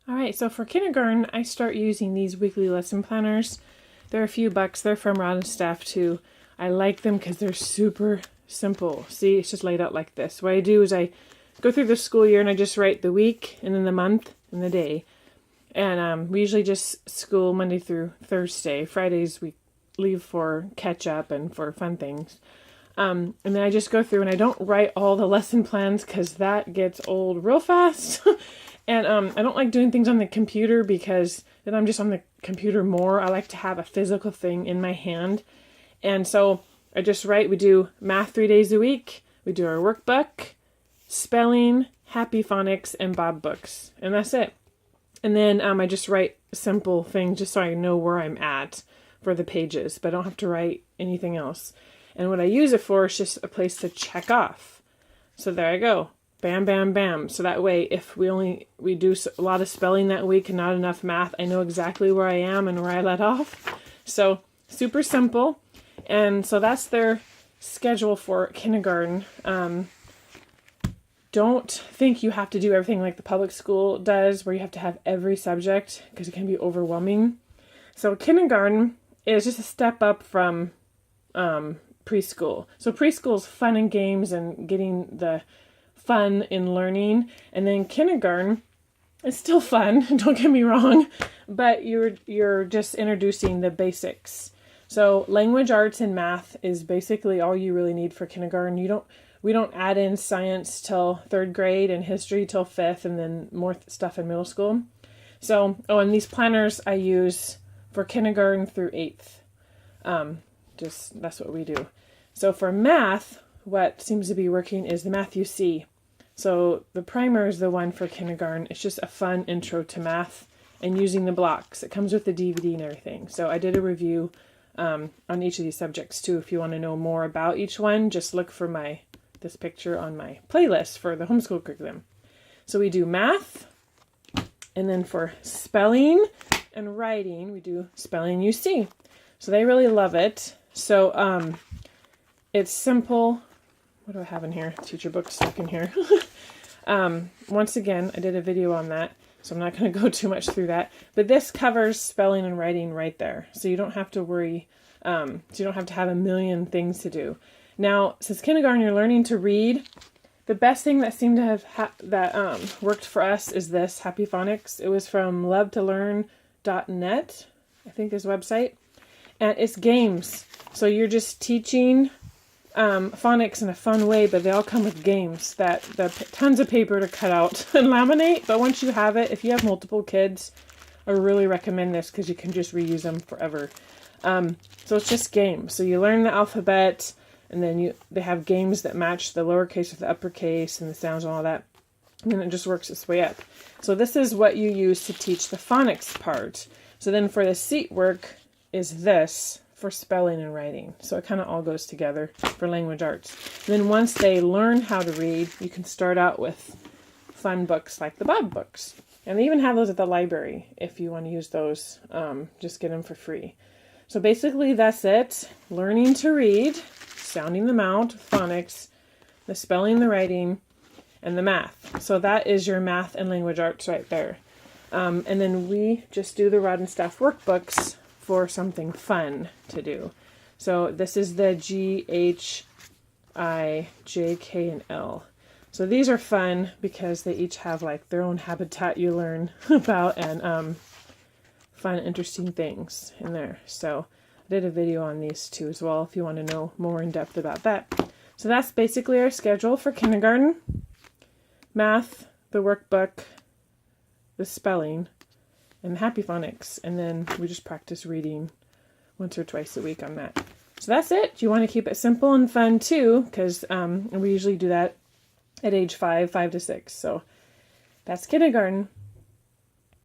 All right, so for kindergarten, I start using these weekly lesson planners. They're a few bucks. They're from Rod and Staff too. I like them because they're super simple. See, it's just laid out like this. What I do is I go through the school year and I just write the week and then the month and the day. And we usually just school Monday through Thursday. Fridays we leave for catch up and for fun things. And then I just go through and I don't write all the lesson plans because that gets old real fast. And I don't like doing things on the computer because then I'm just on the computer more. I like to have a physical thing in my hand. And so I just write, we do math 3 days a week. We do our workbook, spelling, happy phonics, and Bob books. And that's it. And then I just write simple things just so I know where I'm at for the pages. But I don't have to write anything else. And what I use it for is just a place to check off. So there I go. Bam, bam, bam. So that way, if we do a lot of spelling that week and not enough math, I know exactly where I am and where I let off. So super simple. And so that's their schedule for kindergarten. Don't think you have to do everything like the public school does, where you have to have every subject, because it can be overwhelming. So kindergarten is just a step up from preschool. So preschool is fun and games and getting the fun in learning, and then kindergarten is still fun, don't get me wrong, but you're just introducing the basics. So language arts and math is basically all you really need for kindergarten. We don't add in science till 3rd grade and history till 5th, and then more stuff in middle school. So and these planners I use for kindergarten through 8th. Just that's what we do. So for math, what seems to be working is the Math You See. So the primer is the one for kindergarten. It's just a fun intro to math and using the blocks. It comes with the DVD and everything. So I did a review on each of these subjects too. If you want to know more about each one, just look for this picture on my playlist for the homeschool curriculum. So we do math, and then for spelling and writing, we do spelling you see. So they really love it. So it's simple. What do I have in here? Teacher book stuck in here. Once again, I did a video on that, so I'm not going to go too much through that. But this covers spelling and writing right there. So you don't have to worry. So you don't have to have a million things to do. Now, since kindergarten, you're learning to read. The best thing that seemed to have worked for us is this, Happy Phonics. It was from lovetolearn.net, I think is website. And it's games. So you're just teaching phonics in a fun way, but they all come with games tons of paper to cut out and laminate. But once you have it, if you have multiple kids, I really recommend this because you can just reuse them forever. So it's just games. So you learn the alphabet, and then they have games that match the lowercase with the uppercase and the sounds and all that. And then it just works its way up. So this is what you use to teach the phonics part. So then for the seat work is this for spelling and writing. So it kind of all goes together for language arts. And then once they learn how to read, you can start out with fun books like the Bob books. And they even have those at the library if you want to use those. Just get them for free. So basically that's it. Learning to read, sounding them out, phonics, the spelling, the writing, and the math. So that is your math and language arts right there. And then we just do the Rod and Staff workbooks for something fun to do. So this is the G, H, I, J, K, and L. So these are fun because they each have like their own habitat you learn about, and fun, interesting things in there. So I did a video on these two as well if you want to know more in depth about that. So that's basically our schedule for kindergarten. Math, the workbook, the spelling, and the Happy Phonics, and then we just practice reading once or twice a week on that. So that's it. You want to keep it simple and fun too, because we usually do that at age 5 to 6. So that's kindergarten.